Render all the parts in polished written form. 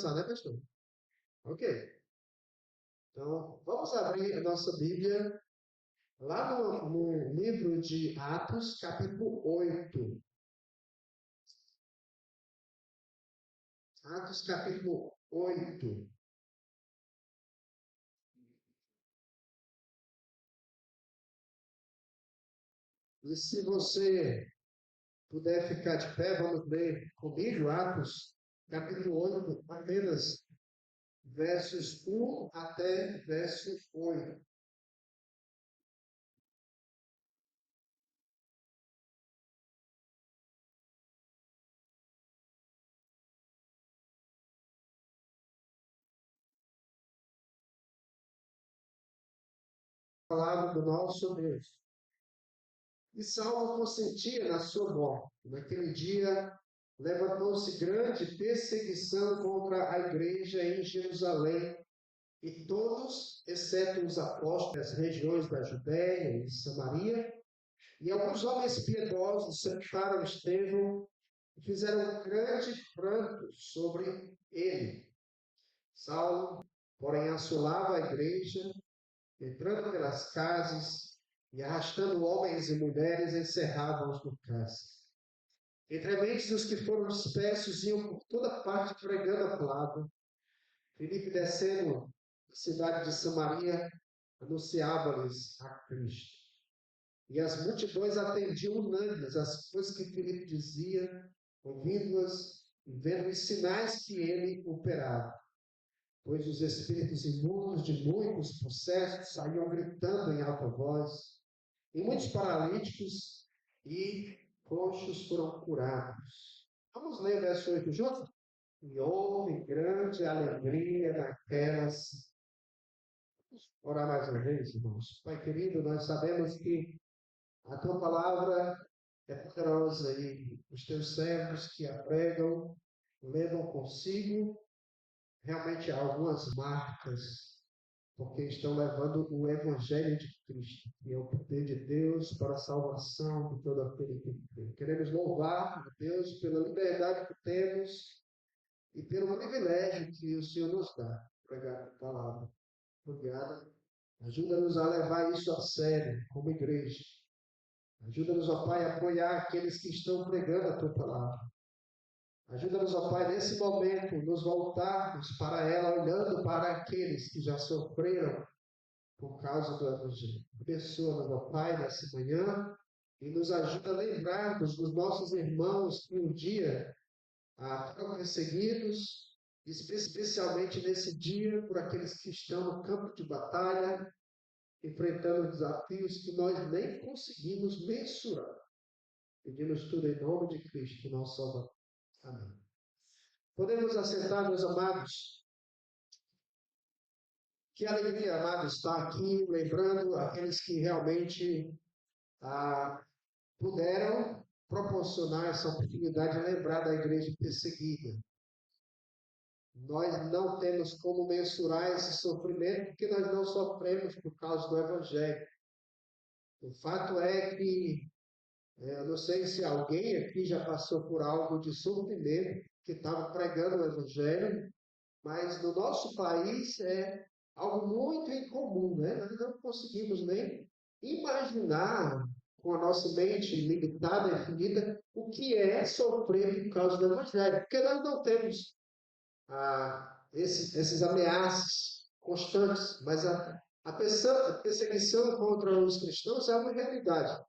né, pastor? Ok. Então, vamos abrir a nossa Bíblia lá no livro de Atos, capítulo 8. Atos, capítulo 8. E se você puder ficar de pé, vamos ler comigo Atos, capítulo 8, apenas versos 1 até verso 8. Palavra do nosso Deus. E Saulo consentia na sua morte. Naquele dia, levantou-se grande perseguição contra a igreja em Jerusalém, e todos, exceto os apóstolos das regiões da Judéia e Samaria, e alguns homens piedosos cercaram Estevão e fizeram grande pranto sobre ele. Saulo, porém, assolava a igreja, entrando pelas casas e arrastando homens e mulheres, encerrava-os no cárcere. Entre mentes os que foram dispersos iam por toda parte pregando a palavra. Filipe, descendo da cidade de Samaria, anunciava-lhes a Cristo. E as multidões atendiam unânimes às coisas que Filipe dizia, ouvindo-as e vendo os sinais que ele operava. Pois os espíritos imundos de muitos possessos saíam gritando em alta voz, e muitos paralíticos e coxos foram curados. Vamos ler o verso 8 juntos? E houve grande alegria naquelas. Vamos orar mais uma vez, irmãos. Pai querido, nós sabemos que a tua palavra é poderosa e os teus servos que a pregam levam consigo realmente algumas marcas, porque estão levando o Evangelho de Cristo, que é o poder de Deus para a salvação de todo aquele que crê. Queremos louvar a Deus pela liberdade que temos e pelo privilégio que o Senhor nos dá, pregar a palavra. Obrigado. Ajuda-nos a levar isso a sério, como igreja. Ajuda-nos, ó Pai, a apoiar aqueles que estão pregando a tua palavra. Ajuda-nos, ó Pai, nesse momento, nos voltarmos para ela, olhando para aqueles que já sofreram por causa do Evangelho. Abençoa-nos, ó Pai, nessa manhã e nos ajuda a lembrarmos dos nossos irmãos que um dia foram perseguidos, especialmente nesse dia, por aqueles que estão no campo de batalha, enfrentando desafios que nós nem conseguimos mensurar. Pedimos tudo em nome de Cristo, nosso Salvador. Amém. Podemos assentar, meus amados. Que alegria, amados, estar aqui lembrando aqueles que realmente puderam proporcionar essa oportunidade de lembrar da igreja perseguida. Nós não temos como mensurar esse sofrimento porque nós não sofremos por causa do Evangelho. O fato é que, eu não sei se alguém aqui já passou por algo de sofrimento, que estava pregando o Evangelho, mas no nosso país é algo muito incomum, né? Nós não conseguimos nem imaginar, com a nossa mente limitada e finita, o que é sofrer por causa do Evangelho, porque nós não temos esses ameaças constantes, mas a perseguição contra os cristãos é uma realidade.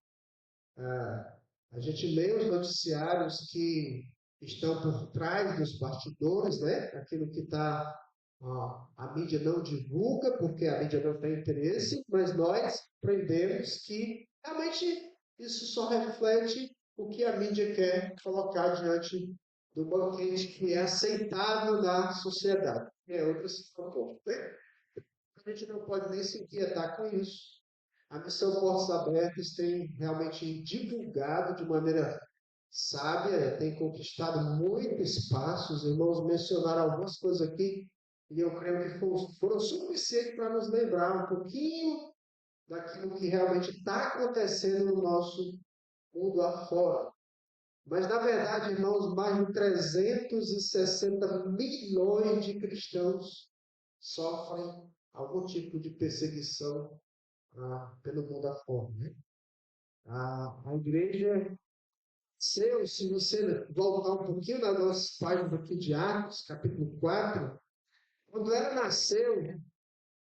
A gente lê os noticiários que estão por trás dos bastidores, né? Aquilo que a mídia não divulga, porque a mídia não tem interesse, mas nós aprendemos que realmente isso só reflete o que a mídia quer colocar diante do banquete que é aceitável na sociedade. É outra situação. A gente não pode nem se inquietar com isso. A missão Portas Abertas tem realmente divulgado de maneira sábia, tem conquistado muitos espaços. Irmãos mencionaram algumas coisas aqui, e eu creio que foram suficientes para nos lembrar um pouquinho daquilo que realmente está acontecendo no nosso mundo afora. Mas, na verdade, irmãos, mais de 360 milhões de cristãos sofrem algum tipo de perseguição pelo mundo afora, né? A igreja, se você voltar um pouquinho na nossa página aqui de Atos, capítulo 4, quando ela nasceu,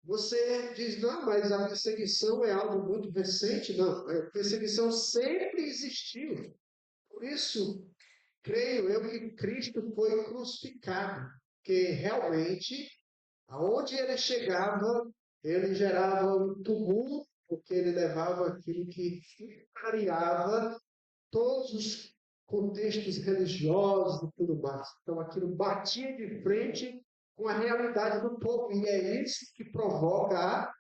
você diz, não, mas a perseguição é algo muito recente. Não, a perseguição sempre existiu. Por isso, creio eu que Cristo foi crucificado, que realmente, aonde ele chegava, ele gerava um tumulto, porque ele levava aquilo que clareava todos os contextos religiosos e tudo mais. Então, aquilo batia de frente com a realidade do povo, e é isso que provoca a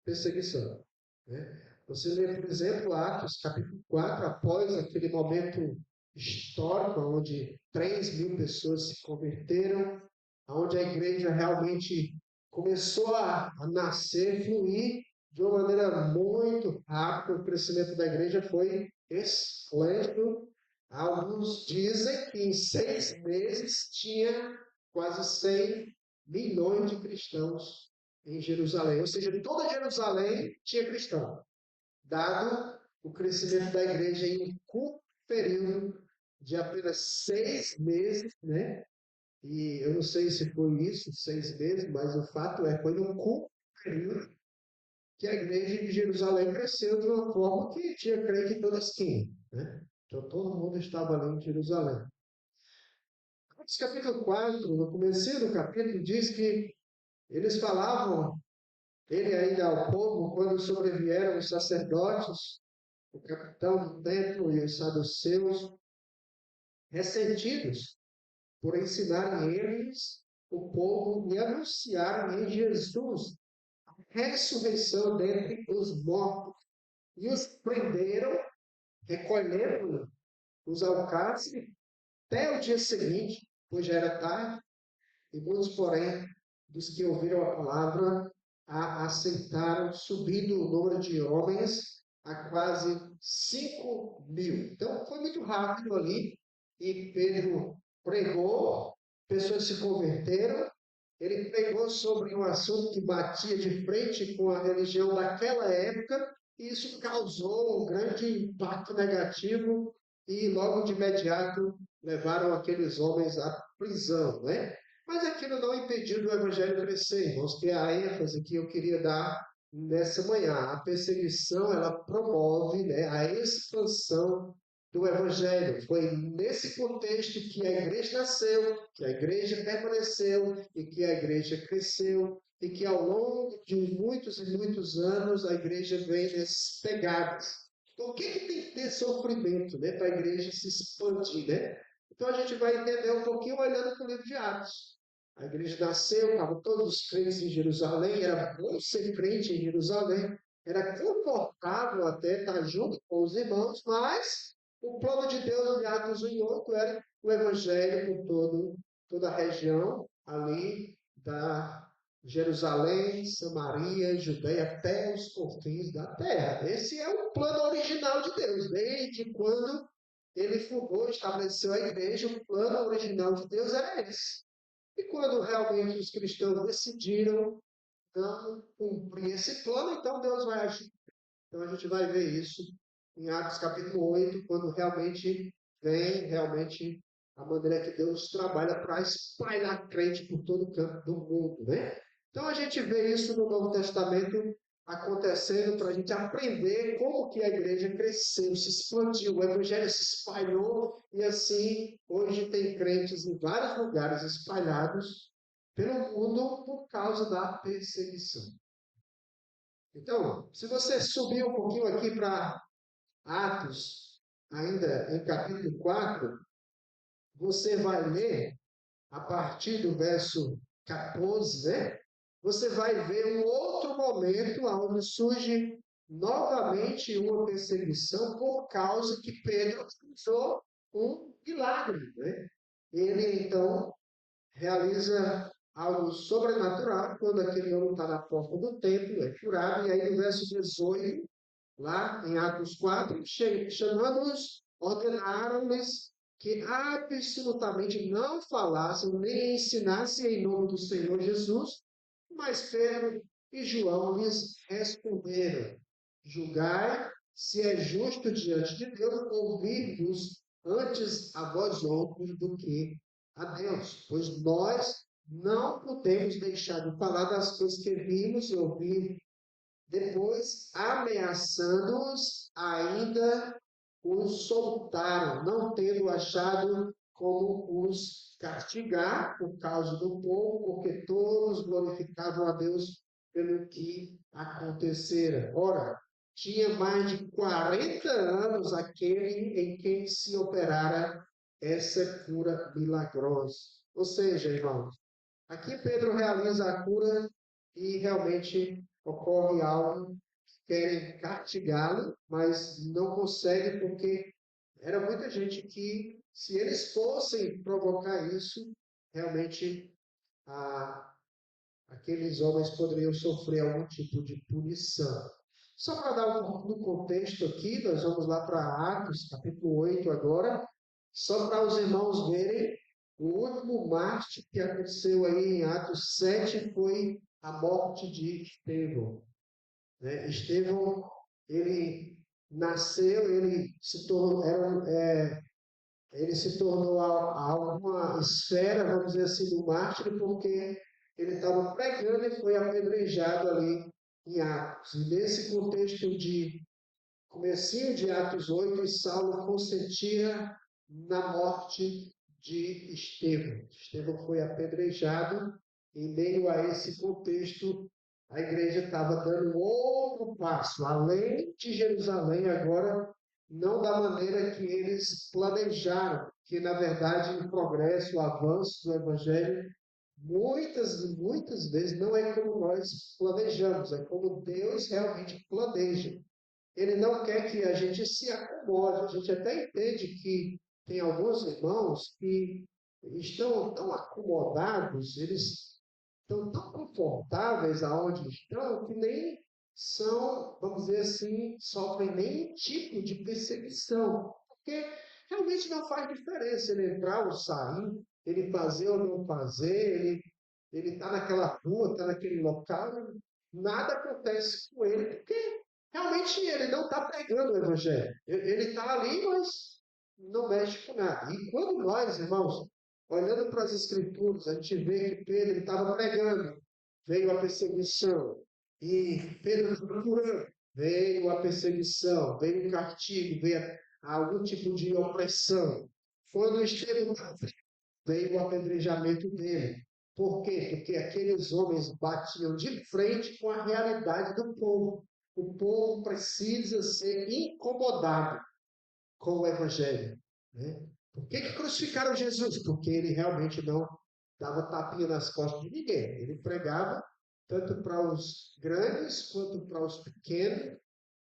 perseguição. Né? Você lê, por exemplo, Atos, capítulo 4, após aquele momento histórico, onde 3.000 pessoas se converteram, onde a igreja realmente começou a nascer, fluir de uma maneira muito rápida. O crescimento da igreja foi esplêndido. Alguns dizem que em 6 meses tinha quase 100 milhões de cristãos em Jerusalém. Ou seja, toda Jerusalém tinha cristão, dado o crescimento da igreja em um curto período de apenas 6 meses, né? E eu não sei se foi isso, 6 meses, mas o fato é que foi num curto período que a igreja de Jerusalém cresceu de uma forma que tinha crente em toda a esquina, né? Então todo mundo estava ali em Jerusalém. Atos capítulo 4, no começo do capítulo, diz que eles falavam, ele ainda ao povo, quando sobrevieram os sacerdotes, o capitão do templo e os saduceus, ressentidos por ensinarem eles, o povo, e anunciarem em Jesus a ressurreição dentre os mortos. E os prenderam, recolhendo os ao cárcere, até o dia seguinte, pois já era tarde, e muitos, porém, dos que ouviram a palavra, a aceitaram, subindo o número de homens a quase 5.000. Então, foi muito rápido ali, e Pedro pregou, pessoas se converteram, ele pregou sobre um assunto que batia de frente com a religião daquela época, e isso causou um grande impacto negativo, e logo de imediato levaram aqueles homens à prisão, né? Mas aquilo não impediu do evangelho crescer, irmãos, que é a ênfase que eu queria dar nessa manhã. A perseguição, ela promove, né, a expansão do evangelho. Foi nesse contexto que a igreja nasceu, que a igreja permaneceu e que a igreja cresceu e que ao longo de muitos e muitos anos a igreja vem nesses pegadas. Então, o que tem que ter sofrimento, né, para a igreja se expandir, né? Então a gente vai entender um pouquinho olhando para o livro de Atos. A igreja nasceu, estavam todos os crentes em Jerusalém, era bom ser crente em Jerusalém, era confortável até estar junto com os irmãos, mas o plano de Deus em Atos 1 e 8 era o evangelho por toda a região ali da Jerusalém, Samaria, Judeia, até os confins da terra. Esse é o plano original de Deus, desde quando ele fundou, estabeleceu a igreja, o plano original de Deus era esse. E quando realmente os cristãos decidiram não cumprir esse plano, então Deus vai agir. Então a gente vai ver isso em Atos capítulo 8, quando realmente vem realmente a maneira que Deus trabalha para espalhar crente por todo o canto do mundo, né? Então a gente vê isso no Novo Testamento acontecendo para a gente aprender como que a igreja cresceu, se expandiu, o evangelho se espalhou e assim hoje tem crentes em vários lugares espalhados pelo mundo por causa da perseguição. Então, se você subir um pouquinho aqui para Atos, ainda em capítulo 4, você vai ler, a partir do verso 14, né? Você vai ver um outro momento onde surge novamente uma perseguição por causa que Pedro realizou um milagre, né? Ele, então, realiza algo sobrenatural quando aquele homem está na porta do templo, é curado, e aí no verso 18, lá em Atos 4, chamando-os ordenaram-lhes que absolutamente não falassem nem ensinassem em nome do Senhor Jesus, mas Pedro e João lhes responderam: julgai se é justo diante de Deus ouvir-vos antes a vós outros do que a Deus, pois nós não podemos deixar de falar das coisas que vimos e ouvimos. Depois, ameaçando-os, ainda os soltaram, não tendo achado como os castigar por causa do povo, porque todos glorificavam a Deus pelo que acontecera. Ora, tinha mais de 40 anos aquele em quem se operara essa cura milagrosa. Ou seja, irmãos, aqui Pedro realiza a cura e realmente ocorre algo que querem castigá-lo, mas não consegue porque era muita gente que, se eles fossem provocar isso, realmente ah, aqueles homens poderiam sofrer algum tipo de punição. Só para dar um pouco do contexto aqui, nós vamos lá para Atos, capítulo 8 agora, só para os irmãos verem, o último mártir que aconteceu aí em Atos 7 foi a morte de Estevão. Né? Estevão, ele nasceu, ele se tornou alguma esfera, vamos dizer assim, do mártir, porque ele estava pregando e foi apedrejado ali em Atos. E nesse contexto de comecinho de Atos 8, Saulo consentia na morte de Estevão. Estevão foi apedrejado. Em meio a esse contexto, a igreja estava dando outro passo, além de Jerusalém, agora, não da maneira que eles planejaram, que na verdade o progresso, o avanço do evangelho, muitas e muitas vezes não é como nós planejamos, é como Deus realmente planeja. Ele não quer que a gente se acomode. A gente até entende que tem alguns irmãos que estão tão acomodados, eles estão tão confortáveis aonde estão, que nem são, vamos dizer assim, sofrem nenhum tipo de perseguição. Porque realmente não faz diferença ele entrar ou sair, ele fazer ou não fazer, ele está naquela rua, está naquele local, nada acontece com ele, porque realmente ele não está pregando o evangelho. Ele está ali, mas não mexe com nada. E quando nós, irmãos, olhando para as escrituras, a gente vê que Pedro estava pregando, veio a perseguição. E Pedro procurando, veio a perseguição, veio o castigo, veio algum tipo de opressão. Quando Estevão veio o apedrejamento dele. Por quê? Porque aqueles homens batiam de frente com a realidade do povo. O povo precisa ser incomodado com o Evangelho. Né? Por que crucificaram Jesus? Porque ele realmente não dava tapinha nas costas de ninguém. Ele pregava tanto para os grandes, quanto para os pequenos,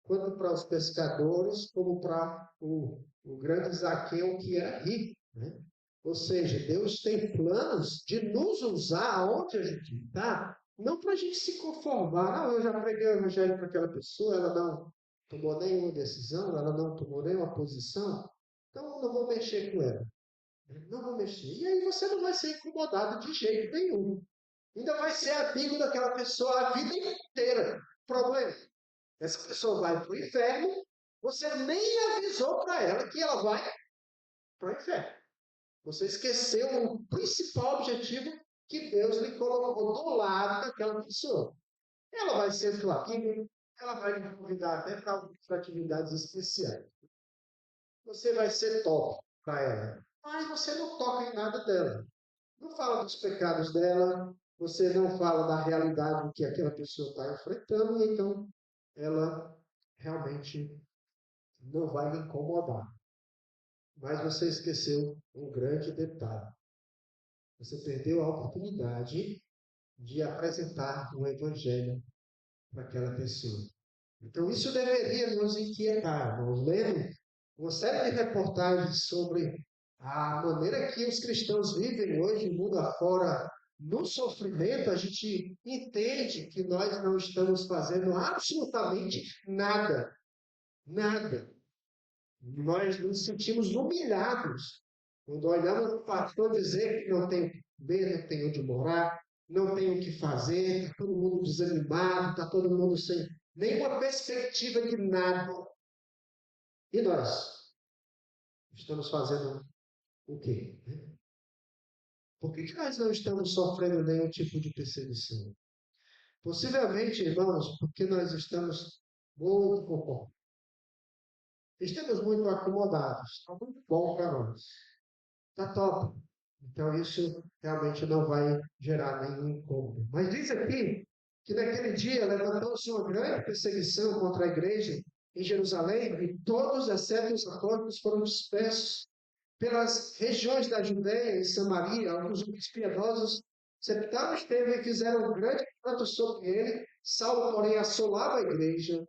quanto para os pescadores, como para o grande Zaqueu, que era rico. Né? Ou seja, Deus tem planos de nos usar onde a gente está, não para a gente se conformar. Ah, eu já preguei o evangelho para aquela pessoa, ela não tomou nenhuma decisão, ela não tomou nenhuma posição, então não vou mexer com ela. Não vou mexer. E aí você não vai ser incomodado de jeito nenhum. Ainda vai ser amigo daquela pessoa a vida inteira. Problema: essa pessoa vai para o inferno, você nem avisou para ela que ela vai para o inferno. Você esqueceu o principal objetivo que Deus lhe colocou do lado daquela pessoa. Ela vai ser sua amiga, ela vai lhe convidar até para atividades especiais. Você vai ser top para ela, mas você não toca em nada dela. Não fala dos pecados dela, você não fala da realidade que aquela pessoa está enfrentando, e então ela realmente não vai lhe incomodar. Mas você esqueceu um grande detalhe. Você perdeu a oportunidade de apresentar o Evangelho para aquela pessoa. Então, isso deveria nos inquietar, irmãos. Lendo uma série de reportagens sobre a maneira que os cristãos vivem hoje, mundo afora, no sofrimento, a gente entende que nós não estamos fazendo absolutamente nada. Nada. Nós nos sentimos humilhados quando olhamos o pastor dizer que não tem medo, não tem onde morar, não tem o que fazer, está todo mundo desanimado, está todo mundo sem nenhuma perspectiva de nada. E nós estamos fazendo o quê? Por que nós não estamos sofrendo nenhum tipo de perseguição? Possivelmente, irmãos, porque nós estamos muito confortáveis. Estamos muito acomodados. Está muito bom para nós. Está top. Então, isso realmente não vai gerar nenhum incômodo. Mas diz aqui que naquele dia levantou-se uma grande perseguição contra a igreja em Jerusalém e todos, exceto os apóstolos, foram dispersos pelas regiões da Judéia e Samaria. Alguns homens piedosos sepultaram Estevão e fizeram um grande pranto sobre ele. Saulo, porém, assolava a igreja,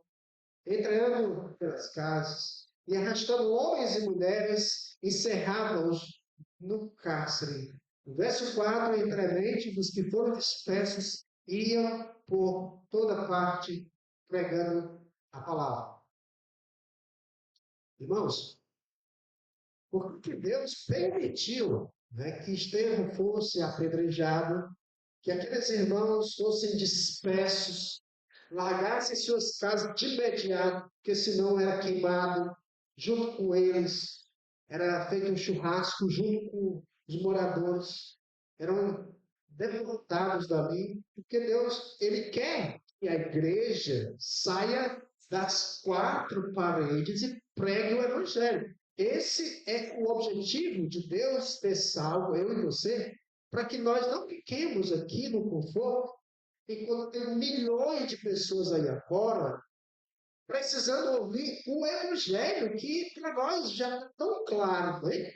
entrando pelas casas e arrastando homens e mulheres, encerrava-os no cárcere. No verso 4, entremente dos que foram dispersos, iam por toda parte pregando a palavra. Irmãos, por que Deus permitiu, que Estevão fosse apedrejado, que aqueles irmãos fossem dispersos, largassem suas casas de imediato, porque senão era queimado junto com eles, era feito um churrasco junto com os moradores, eram deportados dali, porque Deus, Ele quer que a igreja saia das quatro paredes e pregue o Evangelho. Esse é o objetivo de Deus ter salvo eu e você, para que nós não fiquemos aqui no conforto, enquanto tem milhões de pessoas aí afora precisando ouvir o Evangelho, que para nós já está tão claro, né?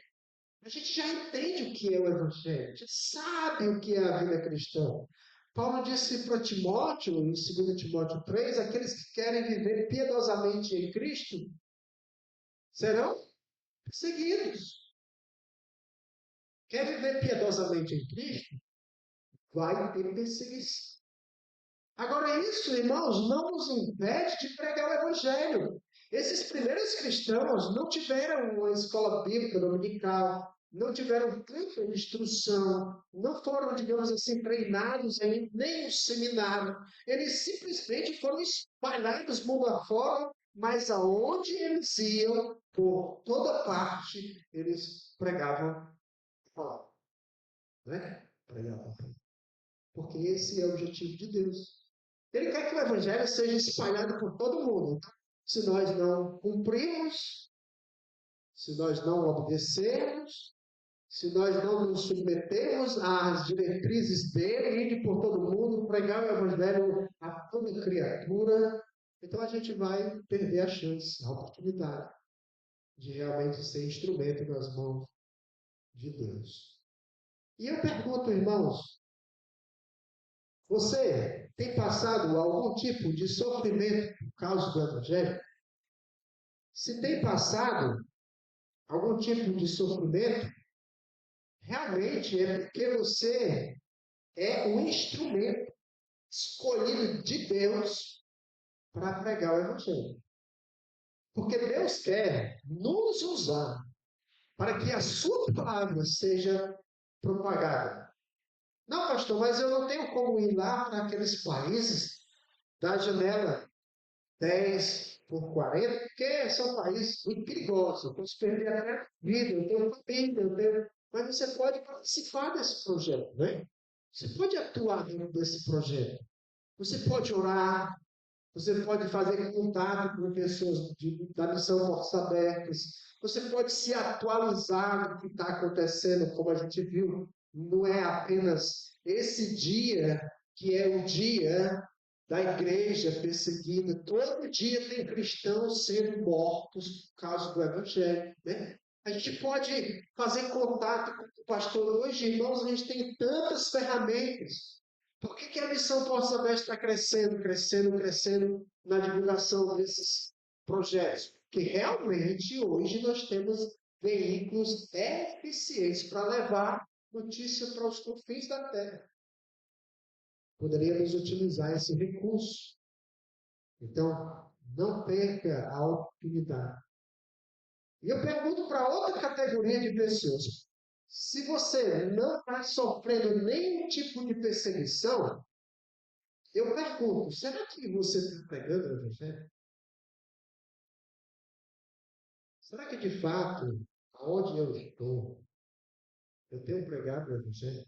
A gente já entende o que é o Evangelho, a gente sabe o que é a vida cristã. Paulo disse para Timóteo, em 2 Timóteo 3, aqueles que querem viver piedosamente em Cristo serão perseguidos. Quer viver piedosamente em Cristo? Vai ter perseguição. Agora, isso, irmãos, não nos impede de pregar o Evangelho. Esses primeiros cristãos não tiveram uma escola bíblica dominical, não tiveram tanta instrução, não foram, digamos assim, treinados em nenhum seminário. Eles simplesmente foram espalhados mundo afora, mas aonde eles iam, por toda parte, eles pregavam a palavra. Né? Pregavam. Porque esse é o objetivo de Deus. Ele quer que o evangelho seja espalhado por todo mundo. Então, se nós não cumprimos, se nós não obedecemos, se nós não nos submetemos às diretrizes dele, ir por todo mundo, pregar o evangelho a toda criatura, então a gente vai perder a chance, a oportunidade de realmente ser instrumento nas mãos de Deus. E eu pergunto, irmãos, você tem passado algum tipo de sofrimento por causa do Evangelho? Se tem passado algum tipo de sofrimento, realmente é porque você é um instrumento escolhido de Deus para pregar o Evangelho. Porque Deus quer nos usar para que a sua palavra seja propagada. Não, pastor, mas eu não tenho como ir lá para aqueles países da janela 10 por 40, porque são países muito perigosos. Eu posso perder a vida, eu tenho família, mas você pode participar desse projeto, né? Você pode atuar dentro desse projeto. Você pode orar, você pode fazer contato com pessoas da missão Portas Abertas, você pode se atualizar do que está acontecendo, como a gente viu. Não é apenas esse dia que é o dia da igreja perseguida. Todo dia tem cristãos sendo mortos por causa do Evangelho. Né? A gente pode fazer contato com o pastor hoje, irmãos, a gente tem tantas ferramentas. Por que a missão Portas Abertas está crescendo, crescendo, crescendo na divulgação desses projetos? Porque realmente hoje nós temos veículos eficientes para levar notícia para os confins da terra. Poderíamos utilizar esse recurso. Então, não perca a oportunidade E eu pergunto para outra categoria de pessoas: se você não está sofrendo nenhum tipo de perseguição, eu pergunto, será que você está pregando o Evangelho? Será que de fato, aonde eu estou, eu tenho pregado o Evangelho?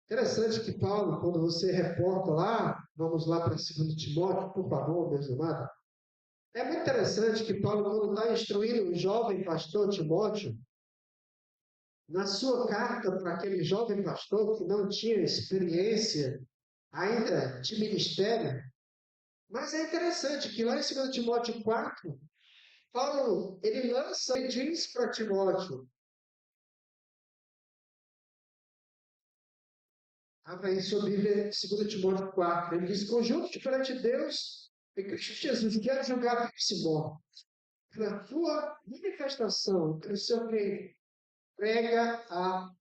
Interessante que Paulo, quando você reporta lá, vamos lá para 2 Timóteo, por favor, meus amados. É muito interessante que Paulo, quando está instruindo o jovem pastor Timóteo, na sua carta para aquele jovem pastor que não tinha experiência ainda de ministério, mas é interessante que lá em 2 Timóteo 4, Paulo, ele lança e diz para Timóteo, abra aí sua Bíblia, 2 Timóteo 4, ele diz, conjunto perante Deus e Cristo Jesus, quero julgar esse morto, pela tua manifestação, pelo seu reino, prega a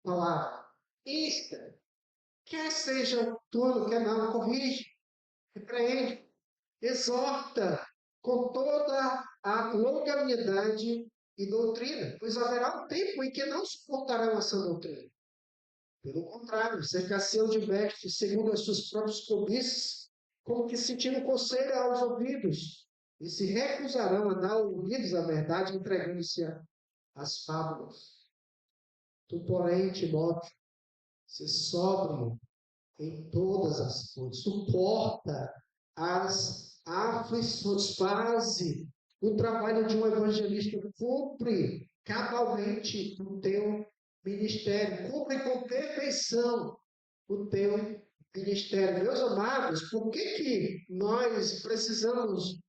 palavra. Isto, quer seja tudo, quer não, corrige, repreende, exorta com toda a longanimidade e doutrina, pois haverá um tempo em que não suportarão essa doutrina. Pelo contrário, cercar-se-ão de mestres, segundo as suas próprias cobiças, como que sentindo coceira aos ouvidos, e se recusarão a dar ouvidos à verdade, entregando-se às fábulas. Tu, porém, Timóteo, se sóbrio em todas as coisas, suporta as aflições, faze o trabalho de um evangelista, cumpre cabalmente o teu ministério, cumpre com perfeição o teu ministério. Meus amados, por que nós precisamos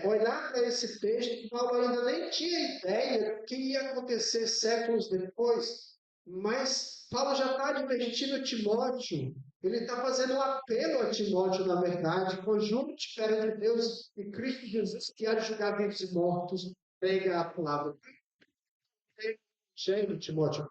olhar para esse texto? Paulo ainda nem tinha ideia do que ia acontecer séculos depois, mas Paulo já está advertindo Timóteo. Ele está fazendo um apelo a Timóteo, na verdade, conjunto perante Deus e Cristo Jesus, que há de julgar vivos e mortos, prega a palavra. Cheio, Timóteo.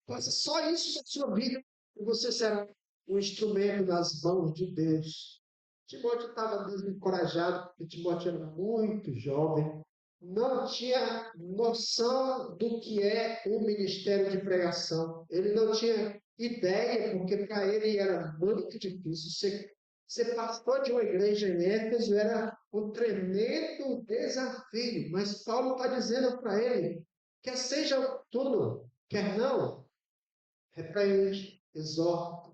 Faça só isso na sua vida e você será um instrumento nas mãos de Deus. Timóteo estava desencorajado, porque Timóteo era muito jovem, não tinha noção do que é o ministério de pregação. Ele não tinha ideia, porque para ele era muito difícil. Ser pastor de uma igreja em Éfeso era um tremendo desafio, mas Paulo está dizendo para ele, quer seja tudo, quer não, repreende, exorta,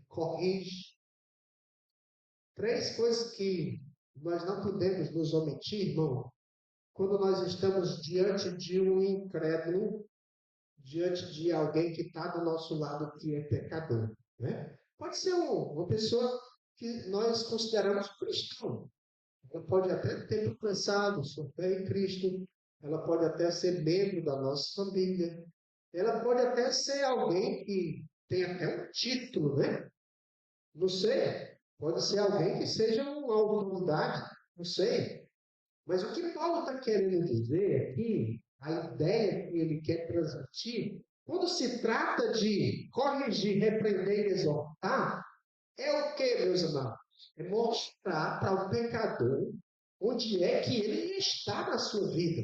corrige. Três coisas que nós não podemos nos omitir, irmão, quando nós estamos diante de um incrédulo, diante de alguém que está do nosso lado que é pecador. Né? Pode ser uma pessoa que nós consideramos cristão. Ela pode até ter professado sua fé em Cristo, ela pode até ser membro da nossa família, ela pode até ser alguém que tem até um título, né? Não sei. Pode ser alguém que seja uma autoridade, não sei. Mas o que Paulo está querendo dizer aqui, a ideia que ele quer transmitir, quando se trata de corrigir, repreender e exortar, é o que, meus amados? É mostrar para o pecador onde é que ele está na sua vida.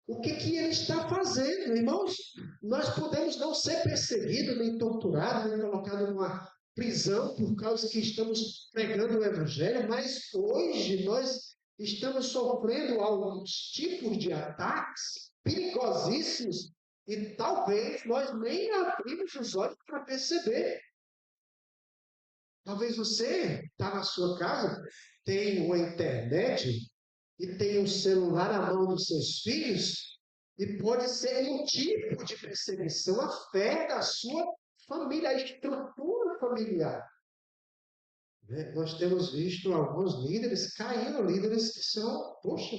O que ele está fazendo, irmãos? Nós podemos não ser perseguidos, nem torturados, nem colocados numa prisão por causa que estamos pregando o Evangelho, mas hoje nós estamos sofrendo alguns tipos de ataques perigosíssimos e talvez nós nem abrimos os olhos para perceber. Talvez você está na sua casa, tem uma internet e tem um celular à mão dos seus filhos, e pode ser um tipo de perseguição à fé da sua família, a estrutura familiar. Né? Nós temos visto alguns líderes caindo, líderes que são, poxa,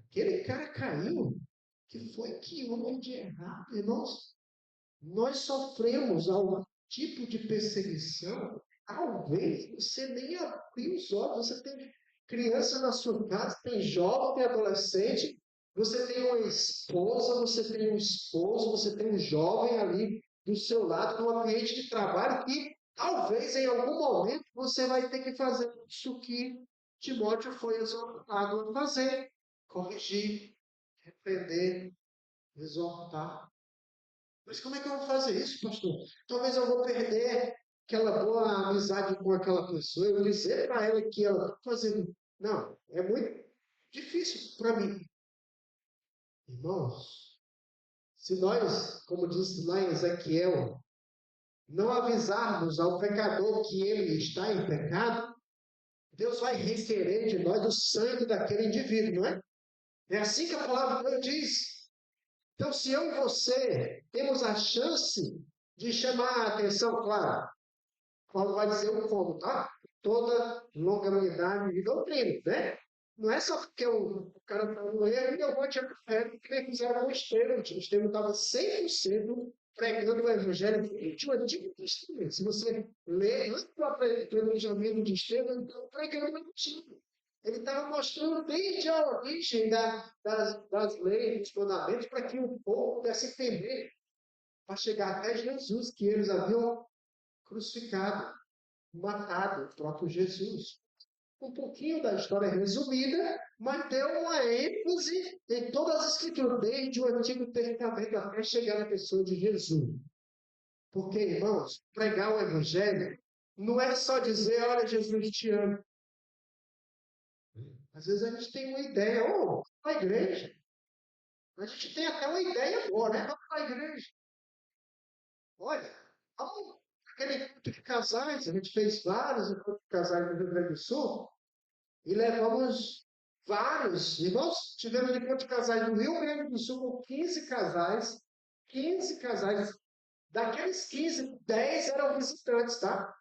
aquele cara caiu, que foi que homem de errado, irmãos. Nós sofremos algum tipo de perseguição, talvez você nem abriu os olhos, você tem criança na sua casa, tem jovem, tem adolescente, você tem uma esposa, você tem um esposo, você tem um jovem ali do seu lado, no ambiente de trabalho, e talvez em algum momento você vai ter que fazer isso que Timóteo foi exortado a fazer, corrigir, repreender, exortar. Mas como é que eu vou fazer isso, pastor? Talvez eu vou perder aquela boa amizade com aquela pessoa, eu dizer para ela que ela está fazendo. Não, é muito difícil para mim. Irmãos, se nós, como diz lá em Ezequiel, não avisarmos ao pecador que ele está em pecado, Deus vai requerer de nós o sangue daquele indivíduo, não é? É assim que a palavra de Deus diz. Então, se eu e você temos a chance de chamar a atenção, claro, Paulo vai dizer o como, tá? Toda longanimidade de doutrina, né? Não é só porque o cara está no erro e eu vou te acompanhar, porque nem fizeram o Estevão. O Estevão estava 100% pregando o evangelho de um Antigo Testamento. Se você ler antes do planejamento de Estevão, ele estava pregando o evangelho. Ele estava mostrando desde a origem das leis, dos mandamentos, para que o povo pudesse entender, para chegar até Jesus, que eles haviam crucificado, matado o próprio Jesus. Um pouquinho da história resumida, mas deu uma ênfase em todas as escrituras, desde o Antigo Testamento até chegar na pessoa de Jesus. Porque, irmãos, pregar o Evangelho não é só dizer, olha, Jesus te ama. Às vezes a gente tem uma ideia, vamos para a igreja. A gente tem até uma ideia boa, né? Vamos para a igreja. Olha, vamos aquele encontro de casais, a gente fez vários encontros de casais no Rio Grande do Sul, e levamos vários irmãos. Tivemos encontro de casais no Rio Grande do Sul com 15 casais. 15 casais. Daqueles 15, 10 eram visitantes, tá?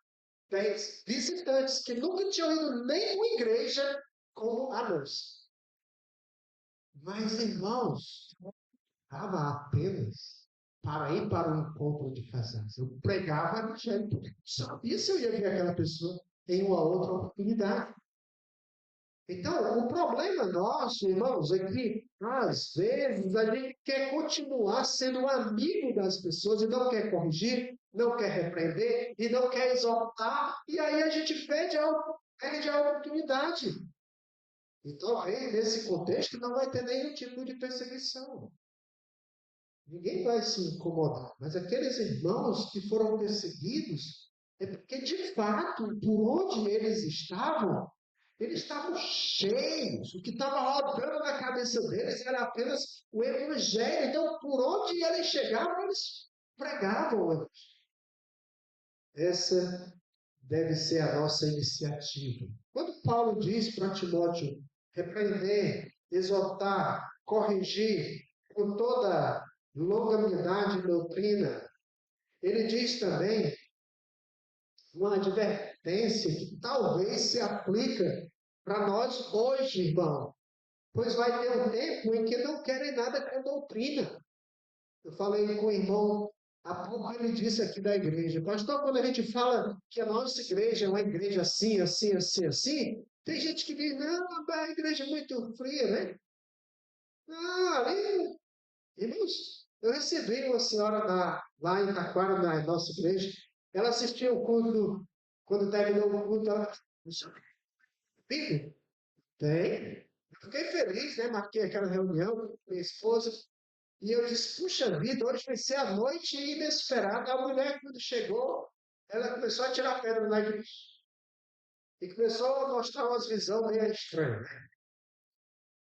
10 visitantes que nunca tinham ido nem uma igreja como a nossa. Mas, irmãos, estava apenas para ir para um encontro de casais. Eu pregava o evangelho, porque sabia se eu ia ver aquela pessoa em uma outra oportunidade. Então, o problema nosso, irmãos, é que, às vezes, a gente quer continuar sendo amigo das pessoas e não quer corrigir, não quer repreender e não quer exortar, e aí a gente perde a oportunidade. E talvez, nesse contexto, não vai ter nenhum tipo de perseguição. Ninguém vai se incomodar. Mas aqueles irmãos que foram perseguidos, é porque, de fato, por onde eles estavam cheios. O que estava rodando na cabeça deles era apenas o Evangelho. Então, por onde eles chegavam, eles pregavam o Evangelho. Essa deve ser a nossa iniciativa. Quando Paulo diz para Timóteo repreender, exortar, corrigir com toda longanimidade e doutrina, ele diz também uma advertência que talvez se aplica para nós hoje, irmão. Pois vai ter um tempo em que não querem nada com doutrina. Eu falei com o irmão, há pouco ele disse aqui da igreja, pastor, quando a gente fala que a nossa igreja é uma igreja assim, assim, assim, assim, tem gente que diz, não, a igreja é muito fria, né? Ah, ali, irmãos, eu recebi uma senhora lá em Taquara, na nossa igreja, ela assistiu o culto, quando terminou o culto, ela disse, filho, tem. Eu fiquei feliz, né? Marquei aquela reunião com minha esposa. E eu disse, puxa vida, hoje vai ser a noite inesperada. A mulher, quando chegou, ela começou a tirar pedra na igreja. E começou a mostrar umas visões meio estranhas.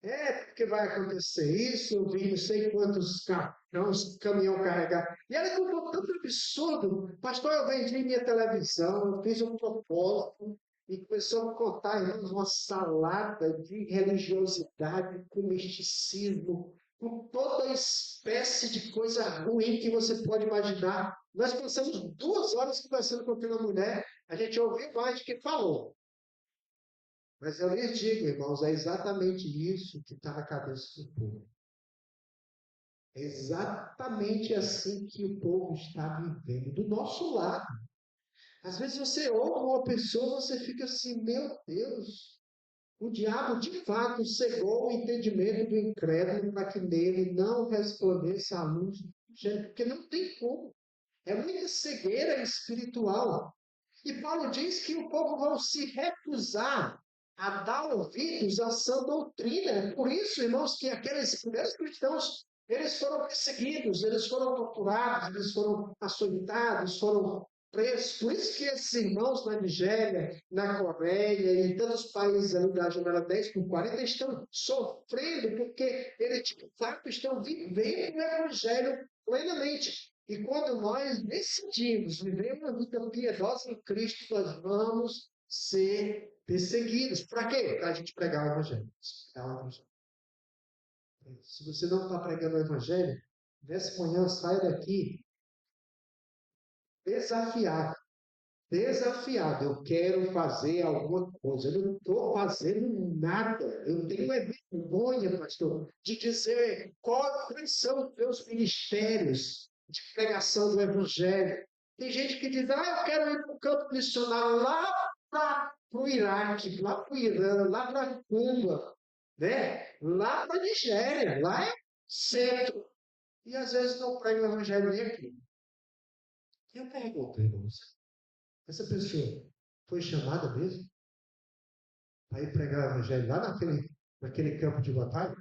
É, porque vai acontecer isso, eu vi não sei quantos carros, caminhão carregar. E ela contou tanto absurdo. Pastor, eu vendi minha televisão, eu fiz um propósito. E começou a contar, irmãos, uma salada de religiosidade, com misticismo, com toda espécie de coisa ruim que você pode imaginar. Nós passamos 2 horas conversando com aquela mulher, a gente ouviu mais do que falou. Mas eu lhes digo, irmãos, é exatamente isso que está na cabeça do povo. É exatamente assim que o povo está vivendo, do nosso lado. Às vezes você ouve uma pessoa, você fica assim, meu Deus, o diabo de fato cegou o entendimento do incrédulo para que nele não resplandece a luz do evangelho, porque não tem como. É muita cegueira espiritual. E Paulo diz que o povo vai se recusar a dar ouvidos à sã doutrina. Por isso, irmãos, que aqueles primeiros cristãos, eles foram perseguidos, eles foram torturados, eles foram açoitados, foram presos. Por isso que esses irmãos na Nigéria, na Coreia e em tantos países ali da janela 10 por 40 estão sofrendo, porque eles, de fato, estão vivendo o Evangelho plenamente. E quando nós decidimos viver uma vida piedosa em Cristo, nós vamos ser perseguidos. Para quê? Para a gente pregar o Evangelho. Se você não está pregando o Evangelho, nessa manhã saia daqui desafiado. Desafiado. Eu quero fazer alguma coisa. Eu não estou fazendo nada. Eu tenho vergonha, pastor, de dizer quais são os meus ministérios de pregação do Evangelho. Tem gente que diz, eu quero ir para o campo missionário lá para o Iraque, lá para o Irã, lá para Cuba, né? Lá para a Nigéria, lá é centro. E às vezes não prega o Evangelho nem aqui. Eu pergunto, irmãos, essa pessoa foi chamada mesmo para ir pregar o Evangelho lá naquele campo de batalha?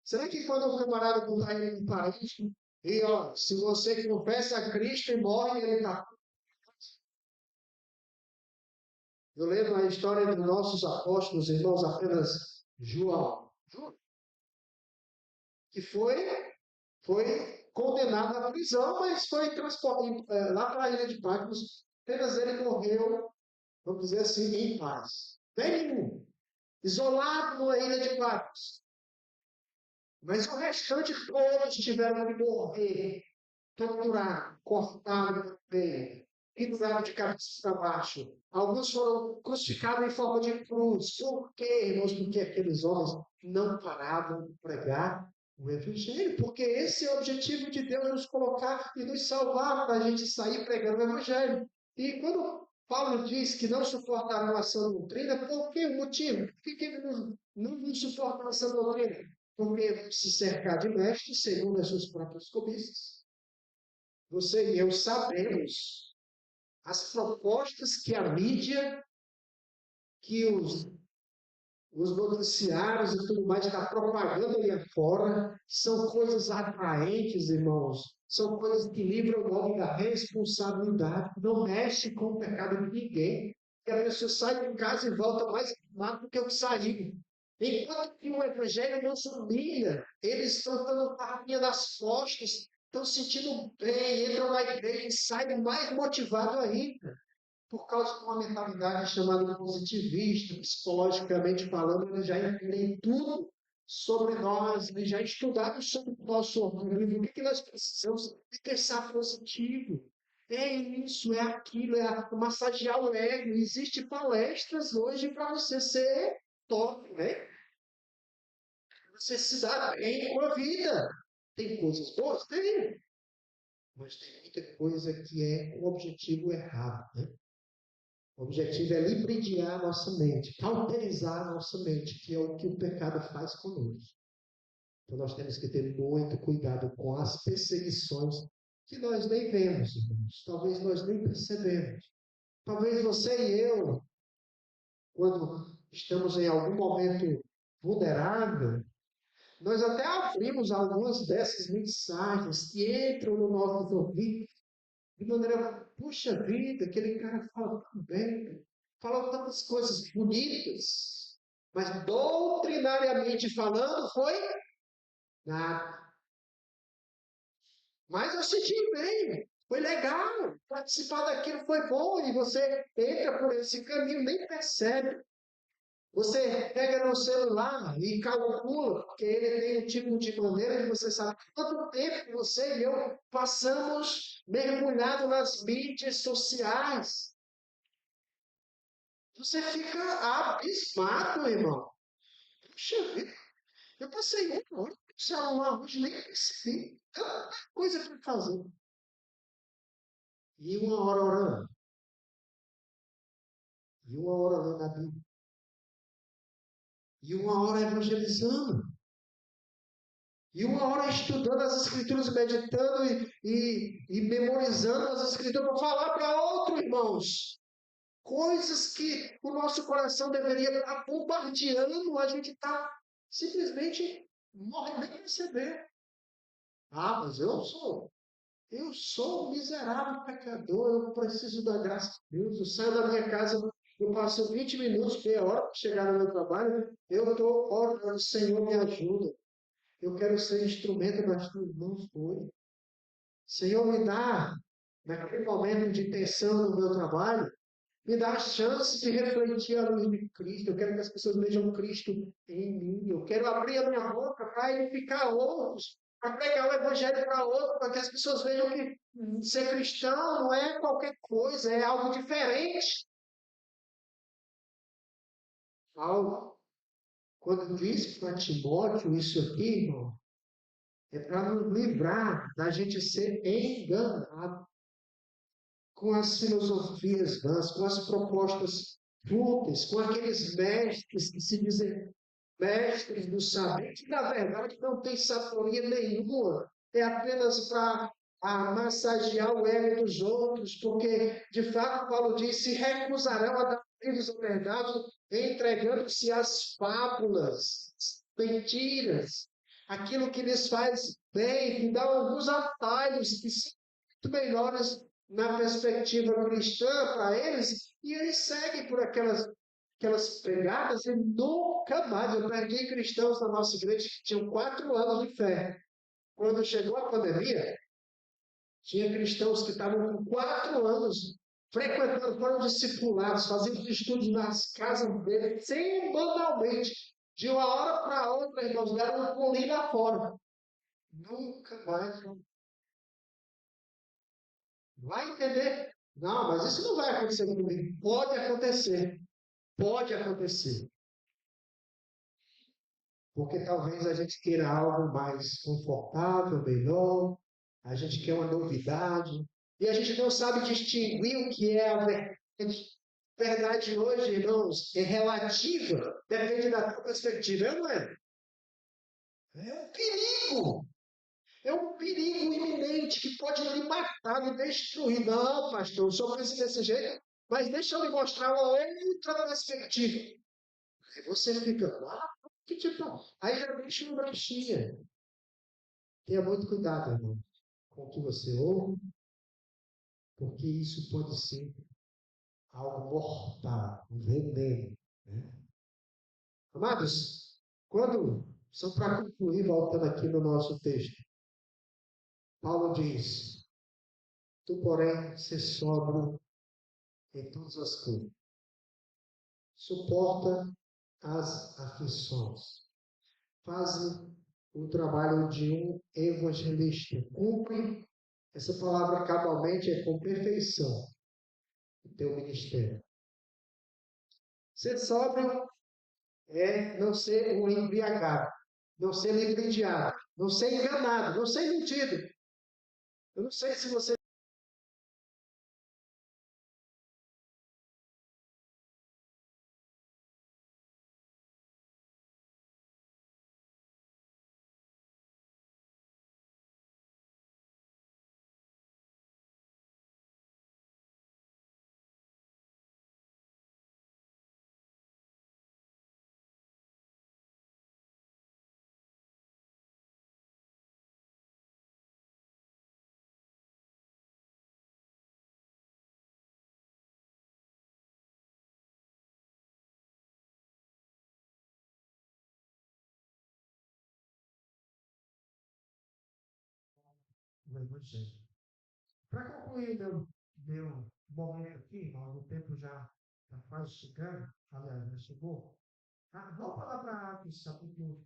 Será que quando o camarada botar ele no país, e se você confessa a Cristo e morre, ele está. Eu lembro a história dos nossos apóstolos, irmãos, apenas João, que foi condenado à prisão, mas foi transportado lá para a ilha de Patmos. Apenas ele morreu, vamos dizer assim, em paz. Bem nenhum. Isolado numa ilha de Patmos. Mas o restante todos tiveram que morrer, torturado, cortado no meio, pendurado de cabeça para baixo. Alguns foram crucificados em forma de cruz. Por quê, irmãos? Porque aqueles homens não paravam de pregar o Evangelho. Porque esse é o objetivo de Deus, nos colocar e nos salvar para a gente sair pregando o Evangelho. E quando Paulo diz que não suportaram a sã doutrina, por que o motivo? Por que ele não suportam a sã doutrina? Porque vão se cercar de mestres, segundo as suas próprias cobiças. Você e eu sabemos as propostas que a mídia, que os noticiários e tudo mais está propagando ali afora, são coisas atraentes, irmãos. São coisas que livram o nome da responsabilidade. Não mexe com o pecado de ninguém. E a pessoa sai de casa e volta mais armada do que eu saí. Enquanto que o Evangelho não se humilha, eles estão dando tapinha nas costas, estão sentindo bem, entram na igreja e saem mais motivados ainda. Por causa de uma mentalidade chamada positivista, psicologicamente falando, eles já entendem tudo sobre nós, eles já estudaram sobre o nosso organismo, o que nós precisamos de pensar positivo. É isso, é aquilo, massagear o ego. Existem palestras hoje para você ser top, né? Você se dá bem com a vida. Tem coisas boas? Tem. Mas tem muita coisa que é o objetivo errado, né? O objetivo é lubrificar a nossa mente, cauterizar a nossa mente, que é o que o pecado faz conosco. Então nós temos que ter muito cuidado com as perseguições que nós nem vemos, irmãos. Talvez nós nem percebemos. Talvez você e eu, quando estamos em algum momento vulnerável, nós até abrimos algumas dessas mensagens que entram no nosso ouvidos de maneira, puxa vida, aquele cara fala tão bem, fala tantas coisas bonitas, mas doutrinariamente falando foi nada. Mas eu senti bem, foi legal, participar daquilo foi bom, e você entra por esse caminho, nem percebe. Você pega no celular e calcula, porque ele tem um tipo de maneira de você saber quanto tempo você e eu passamos mergulhado nas mídias sociais. Você fica abismado, irmão. Puxa vida, eu passei 1 hora no celular hoje, nem percebi. Tanta coisa para fazer. E 1 hora orando. E 1 hora lendo a Bíblia. E 1 hora evangelizando. E 1 hora estudando as Escrituras, meditando e memorizando as Escrituras para falar para outros irmãos. coisas que o nosso coração deveria estar bombardeando, a gente está simplesmente morrendo de receber. Ah, mas eu sou um miserável pecador, eu preciso da graça de Deus. Eu saio da minha casa, eu passo 20 minutos, meia hora para chegar no meu trabalho, eu estou orando, Senhor, me ajuda. Eu quero ser instrumento das tuas mãos hoje. Senhor, me dá, naquele momento de tensão no meu trabalho, me dá a chance de refletir a luz de Cristo. Eu quero que as pessoas vejam Cristo em mim. Eu quero abrir a minha boca para edificar outros, para pregar o Evangelho para outros, para que as pessoas vejam que ser cristão não é qualquer coisa, é algo diferente. Paulo, quando diz para Timóteo isso aqui, irmão, é para nos livrar da gente ser enganado com as filosofias vãs, com as propostas fúteis, com aqueles mestres que se dizem mestres do saber, que na verdade não tem sabedoria nenhuma, é apenas para massagear o ego dos outros, porque de fato Paulo diz: se recusarão a dar ouvidos à verdade, entregando-se às fábulas, mentiras, aquilo que lhes faz bem, que dá alguns atalhos que são muito melhores na perspectiva cristã para eles, e eles seguem por aquelas pegadas e nunca mais. Eu perdi cristãos na nossa igreja que tinham 4 anos de fé. Quando chegou a pandemia, tinha cristãos que estavam com 4 anos frequentando, foram discipulados, fazendo estudos nas casas deles, semanalmente. De uma hora para outra, irmãos, deram um pulinho lá fora. Nunca mais. Vai entender? Não, mas isso não vai acontecer comigo. Pode acontecer. Pode acontecer. Porque talvez a gente queira algo mais confortável, melhor, a gente quer uma novidade, e a gente não sabe distinguir o que é a verdade. Verdade hoje, irmãos, é relativa, depende da tua perspectiva, não é? É um perigo, é um perigo iminente que pode lhe matar, lhe destruir. Não, pastor, eu só penso desse jeito, mas deixa eu lhe mostrar uma outra perspectiva. Aí você fica, que tipo, aí já deixa uma brechinha. Tenha muito cuidado, irmão, com o que você ouve, porque isso pode ser algo mortal, um veneno. Né? Amados, só para concluir, voltando aqui no nosso texto, Paulo diz: tu, porém, se sóbrio em todas as coisas, suporta as aflições, faz o trabalho de um evangelista, cumpre, essa palavra cabalmente é com perfeição, o teu ministério. Ser sóbrio é não ser um embriagado, não ser ludibriado, não ser enganado, não ser mentido. Eu não sei se você no Evangelho. Para concluir meu momento aqui, o tempo já está quase chegando, aliás, já chegou. Vamos falar para Atos, capítulo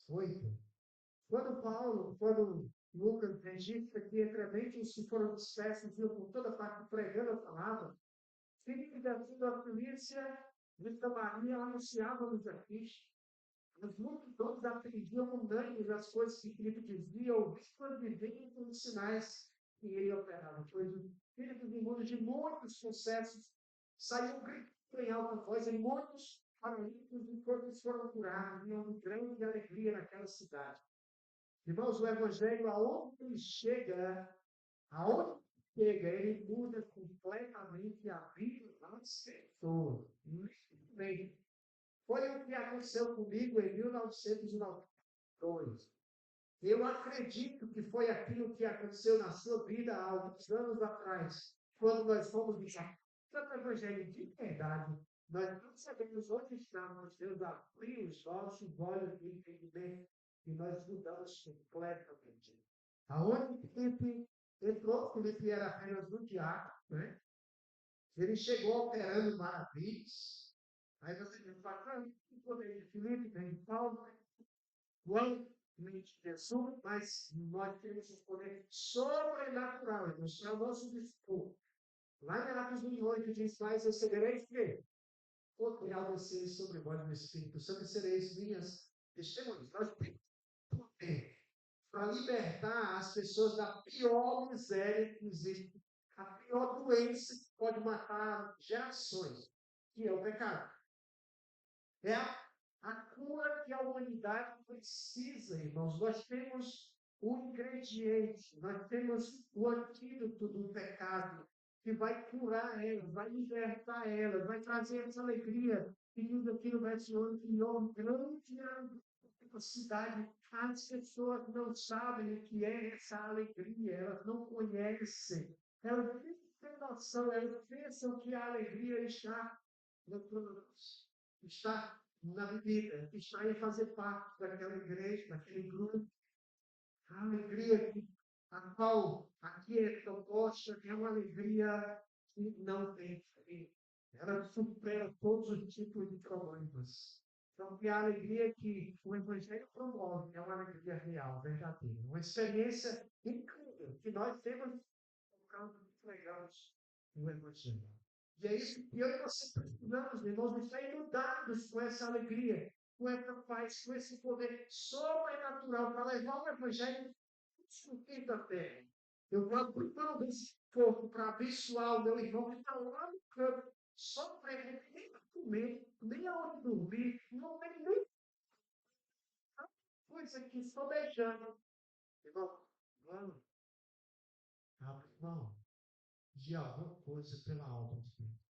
8. Quando Lucas registra que entre os que foram dispersos iam por toda parte pregando a palavra, Filipe, da polícia de Samaria, anunciava-nos a Cristo. As multidões aprendiam unânimes as coisas que Filipe dizia, ouvindo e vendo os sinais que ele operava. Pois o Filipe, em mundo de muitos sucessos, saiu gritando em alta voz, e muitos paralíticos e todos foram curados, e houve grande alegria naquela cidade. Irmãos, o Evangelho, aonde ele chega, aonde chega, ele muda completamente a vida das pessoas. Bem, foi o que aconteceu comigo em 1992. Eu acredito que foi aquilo que aconteceu na sua vida há alguns anos atrás, quando nós fomos visitar o Evangelho de verdade. Nós não sabemos onde estamos, Deus abriu os nossos olhos de entendimento e nós mudamos completamente. Aonde Felipe entrou, Felipe era apenas um diácono, né? Ele chegou operando maravilhas. Aí você diz, o poder de Felipe, vem de Paulo, João, mente Jesus, mas nós temos um poder sobrenatural. Então, isso é o nosso discurso. Lá em Atos 28 diz, mas recebereis o quê? Poder ao descer sobre vós do Espírito Santo, sereis minhas testemunhas. Nós temos poder para libertar as pessoas da pior miséria que existe, a pior doença que pode matar gerações, que é o pecado. É a cura que a humanidade precisa, irmãos. Nós temos o ingrediente, nós temos o antídoto do pecado, que vai curar elas, vai libertar elas, vai trazer essa alegria. E diz aqui no verso 8, que grande a cidade, as pessoas não sabem o que é essa alegria, elas não conhecem, elas não têm noção, elas pensam que a alegria está no cruz, está na bebida, está em fazer parte daquela igreja, daquele grupo. A alegria a qual aqui é proposta é uma alegria que não tem fim. Ela supera todos os tipos de problemas. Então, que a alegria que o Evangelho promove é uma alegria real, verdadeira. Uma experiência incrível que nós temos por causa dos legados no Evangelho. E é isso que eu e você precisamos, irmãos, estar inundados com essa alegria, com essa paz, com esse poder sobrenatural para levar o Evangelho no fim da terra. Eu vou abrir todo esse corpo para abençoar o meu irmão que está lá no campo, sofrendo, nem para comer, nem aonde dormir, não tem nem coisa que estou beijando. Irmão, vamos, abre mão de alguma coisa pela alma do Espírito.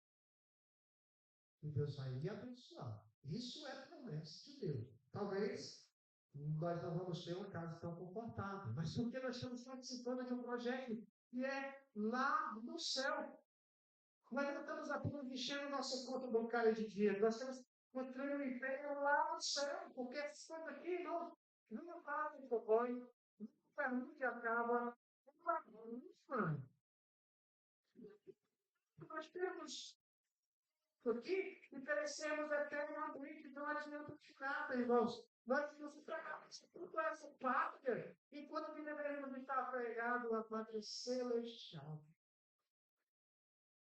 E Deus vai lhe abençoar. Isso é promessa de Deus. Talvez nós não vamos ter uma casa tão confortável, mas porque nós estamos participando de um projeto que é lá no céu. Nós não estamos apenas enchendo nossa conta bancária de dinheiro, nós estamos entrando no inferno lá no céu, porque essas coisas aqui não fazem propõe, não permite acaba, não. Nós temos aqui e perecemos eternamente, não adianta de nada, irmãos. Nós temos que trabalhar tudo essa pátria, enquanto que deveríamos estar pregados à pátria celestial.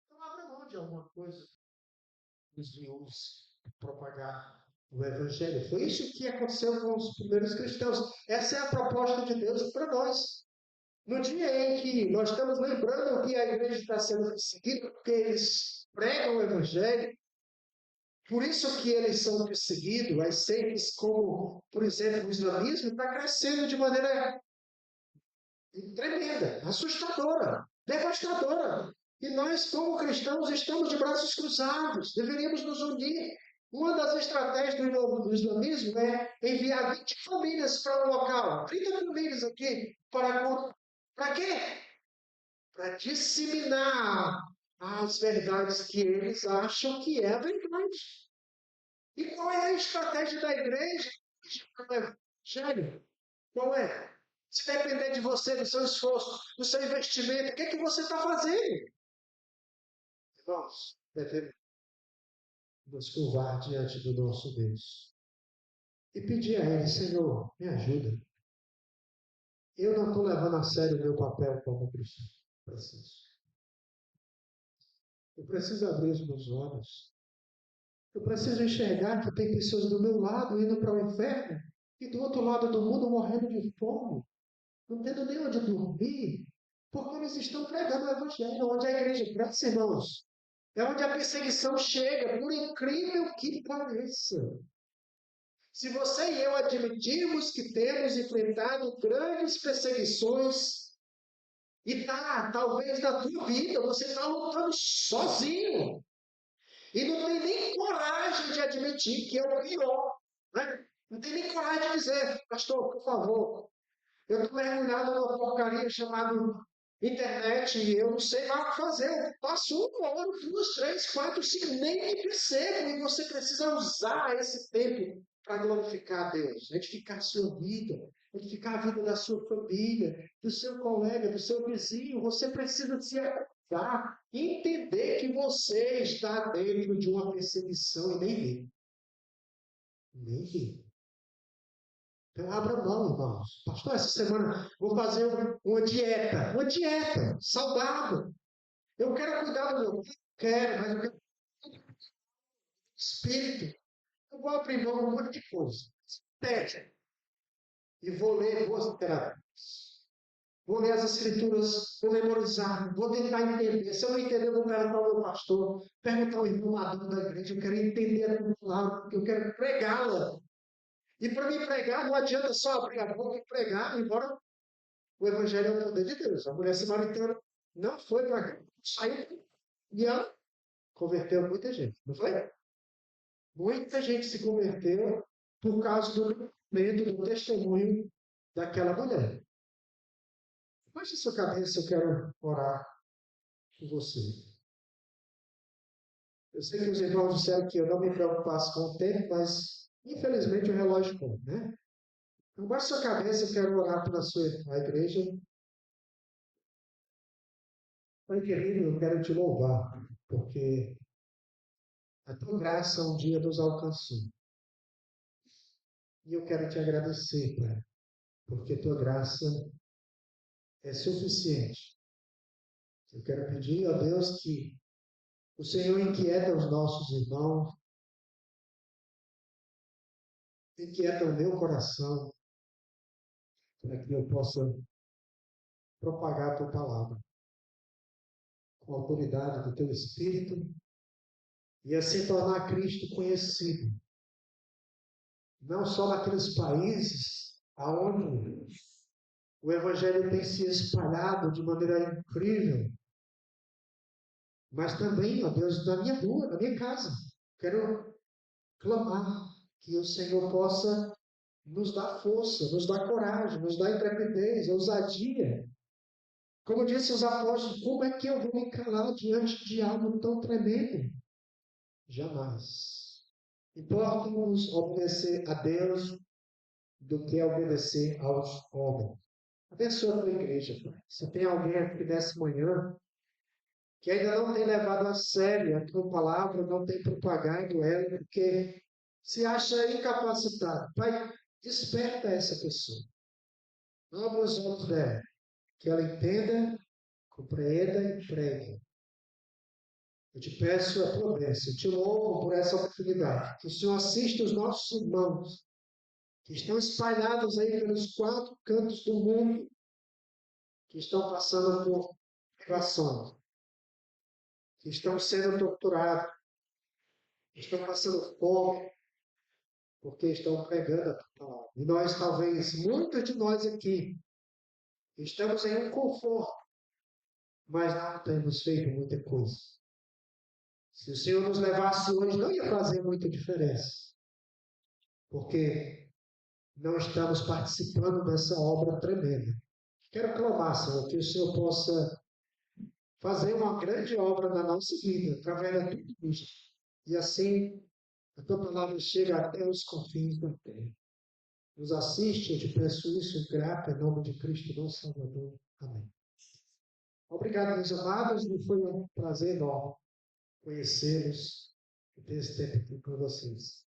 Então, abra mão de alguma coisa dos viúvos propagar o Evangelho. Foi isso que aconteceu com os primeiros cristãos. Essa é a proposta de Deus para nós. No dia em que nós estamos lembrando que a igreja está sendo perseguida, porque eles pregam o Evangelho, por isso que eles são perseguidos, as seitas como, por exemplo, o islamismo, está crescendo de maneira tremenda, assustadora, devastadora. E nós, como cristãos, estamos de braços cruzados, deveríamos nos unir. Uma das estratégias do islamismo é enviar 20 famílias para um local, 30 famílias aqui, para quê? Para disseminar as verdades que eles acham que é a verdade. E qual é a estratégia da igreja? Evangelho. Qual é? Se depender de você, do seu esforço, do seu investimento, o que é que você está fazendo? Irmãos, devemos nos curvar diante do nosso Deus e pedir a Ele, Senhor, me ajuda. Eu não estou levando a sério o meu papel como cristão. Eu preciso abrir os meus olhos. Eu preciso enxergar que tem pessoas do meu lado indo para o inferno e do outro lado do mundo morrendo de fome, não tendo nem onde dormir, porque eles estão pregando o Evangelho, onde a igreja cresce, irmãos. É onde a perseguição chega, por incrível que pareça. Se você e eu admitirmos que temos enfrentado grandes perseguições, E talvez na tua vida você está lutando sozinho. E não tem nem coragem de admitir que é o pior. Né? Não tem nem coragem de dizer, pastor, por favor, eu estou mergulhado numa porcaria chamada internet e eu não sei mais o que fazer. Eu passo uma hora, duas, três, quatro, cinco, nem me percebo. E você precisa usar esse tempo para glorificar a Deus, edificar a sua vida, edificar a vida da sua família, do seu colega, do seu vizinho. Você precisa se acordar, entender que você está dentro de uma perseguição e nem vê. Nem vê. Então, abra mão, irmãos. Pastor, essa semana vou fazer uma dieta saudável. Eu quero cuidar do meu corpo, quero, mas eu quero espírito. Eu vou abrir mão de um monte de coisa. Pede. E vou ler boas literaturas. Vou ler as escrituras, vou memorizar, vou tentar entender. Se eu não entender, eu vou perguntar ao meu pastor, perguntar ao irmão maduro da igreja. Eu quero entender a palavra, porque eu quero pregá-la. E para me pregar, não adianta só abrir a boca e pregar, embora o evangelho é o poder de Deus. A mulher samaritana não foi para cá, saiu e ela converteu muita gente, não foi? Muita gente se converteu por causa do medo, do testemunho daquela mulher. Baixe a sua cabeça, eu quero orar por você. Eu sei que os irmãos disseram que eu não me preocupasse com o tempo, mas infelizmente o relógio conta, né? Então, baixe a sua cabeça, eu quero orar pela sua igreja. Pai querido, eu quero te louvar, porque a tua graça um dia nos alcançou. E eu quero te agradecer, Pai, porque tua graça é suficiente. Eu quero pedir a Deus que o Senhor inquieta os nossos irmãos, inquieta o meu coração, para que eu possa propagar a tua palavra com a autoridade do teu Espírito e assim tornar Cristo conhecido, não só naqueles países aonde o Evangelho tem se espalhado de maneira incrível, mas também, ó Deus, na minha rua, na minha casa. Quero clamar que o Senhor possa nos dar força, nos dar coragem, nos dar intrepidez, ousadia. Como disse os apóstolos, como é que eu vou me calar diante de algo tão tremendo? Jamais. Importa-nos obedecer a Deus do que obedecer aos homens. Abençoa a tua igreja, Pai. Se tem alguém aqui nessa manhã que ainda não tem levado a sério a tua palavra, não tem propagado ela, porque se acha incapacitado. Pai, desperta essa pessoa. Abra os olhos dela, que ela entenda, compreenda e pregue. Eu te peço a tua bênção, eu te louvo por essa oportunidade. Que o Senhor assista os nossos irmãos, que estão espalhados aí pelos quatro cantos do mundo, que estão passando por privações, que estão sendo torturados, que estão passando fome, porque estão pregando a tua palavra. E nós, talvez, muitos de nós aqui, estamos em um conforto, mas não temos feito muita coisa. Se o Senhor nos levasse hoje, não ia fazer muita diferença, porque não estamos participando dessa obra tremenda. Quero clamar, Senhor, que o Senhor possa fazer uma grande obra na nossa vida, através de tudo isso. E assim, a tua palavra chega até os confins da terra. Nos assiste, eu te peço isso, grato, em nome de Cristo, nosso Salvador. Amém. Obrigado, meus amados, e foi um prazer enorme conhecê-los e ter esse tempo aqui com vocês.